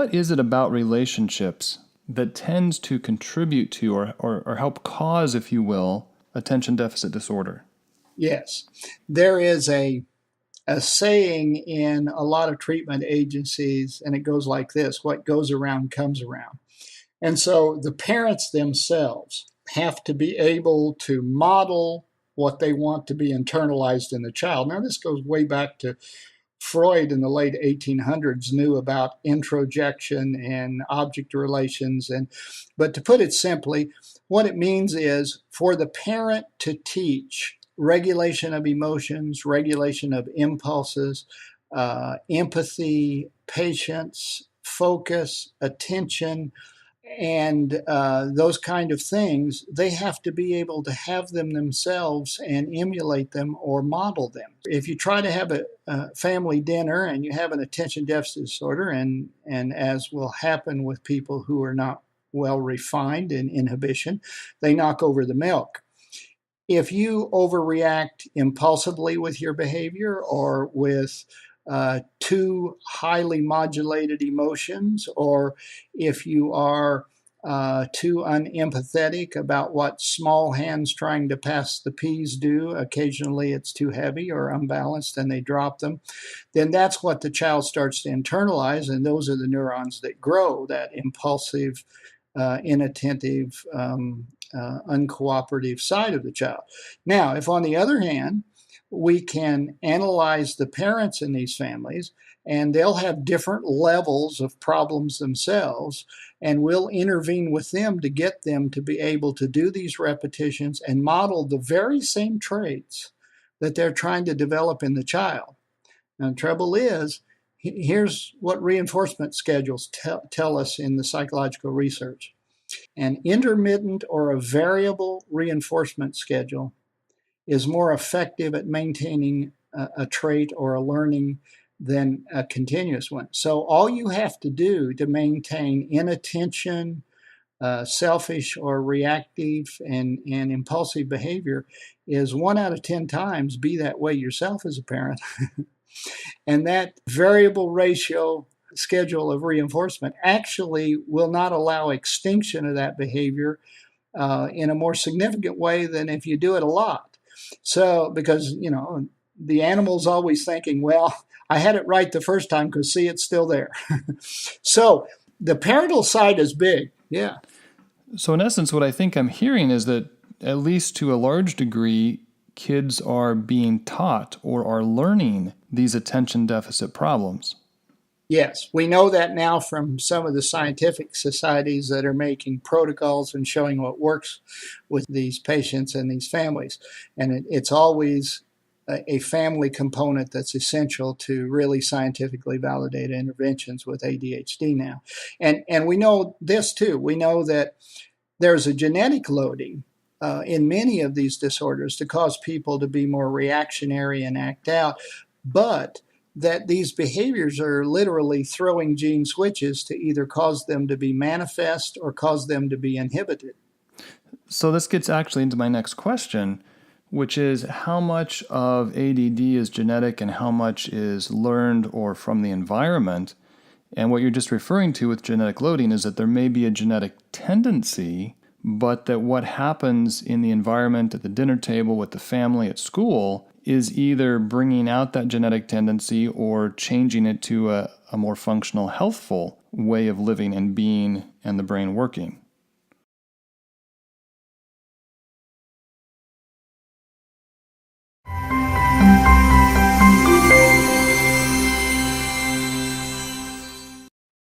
what is it about relationships that tends to contribute to or help cause, if you will, attention deficit disorder? Yes. There is a saying in a lot of treatment agencies, and it goes like this: what goes around comes around. And so the parents themselves have to be able to model what they want to be internalized in the child. Now, this goes way back to Freud in the late 1800s knew about introjection and object relations. But to put it simply, what it means is for the parent to teach regulation of emotions, regulation of impulses, empathy, patience, focus, attention, and those kind of things, they have to be able to have them themselves and emulate them or model them. If you try to have a family dinner and you have an attention deficit disorder, and as will happen with people who are not well refined in inhibition, they knock over the milk. If you overreact impulsively with your behavior or with too highly modulated emotions, or if you are too unempathetic about what small hands trying to pass the peas do, occasionally it's too heavy or unbalanced and they drop them, then that's what the child starts to internalize, and those are the neurons that grow, that impulsive, inattentive, uncooperative side of the child. Now, if on the other hand, we can analyze the parents in these families, and they'll have different levels of problems themselves, and we'll intervene with them to get them to be able to do these repetitions and model the very same traits that they're trying to develop in the child. Now, the trouble is, here's what reinforcement schedules tell us in the psychological research. An intermittent or a variable reinforcement schedule is more effective at maintaining a trait or a learning than a continuous one. So all you have to do to maintain inattention, selfish or reactive and impulsive behavior is 1 out of 10 times be that way yourself as a parent. And that variable ratio schedule of reinforcement actually will not allow extinction of that behavior in a more significant way than if you do it a lot. So, because, the animal's always thinking, well, I had it right the first time because, see, it's still there. So the parental side is big. Yeah. So in essence, what I think I'm hearing is that, at least to a large degree, kids are being taught or are learning these attention deficit problems. Yes, we know that now from some of the scientific societies that are making protocols and showing what works with these patients and these families. And it's always a family component that's essential to really scientifically validated interventions with ADHD now. And we know this too. We know that there's a genetic loading in many of these disorders to cause people to be more reactionary and act out, but that these behaviors are literally throwing gene switches to either cause them to be manifest or cause them to be inhibited. So this gets actually into my next question, which is how much of ADD is genetic and how much is learned or from the environment? And what you're just referring to with genetic loading is that there may be a genetic tendency, but that what happens in the environment, at the dinner table, with the family, at school, is either bringing out that genetic tendency or changing it to a more functional, healthful way of living and being and the brain working.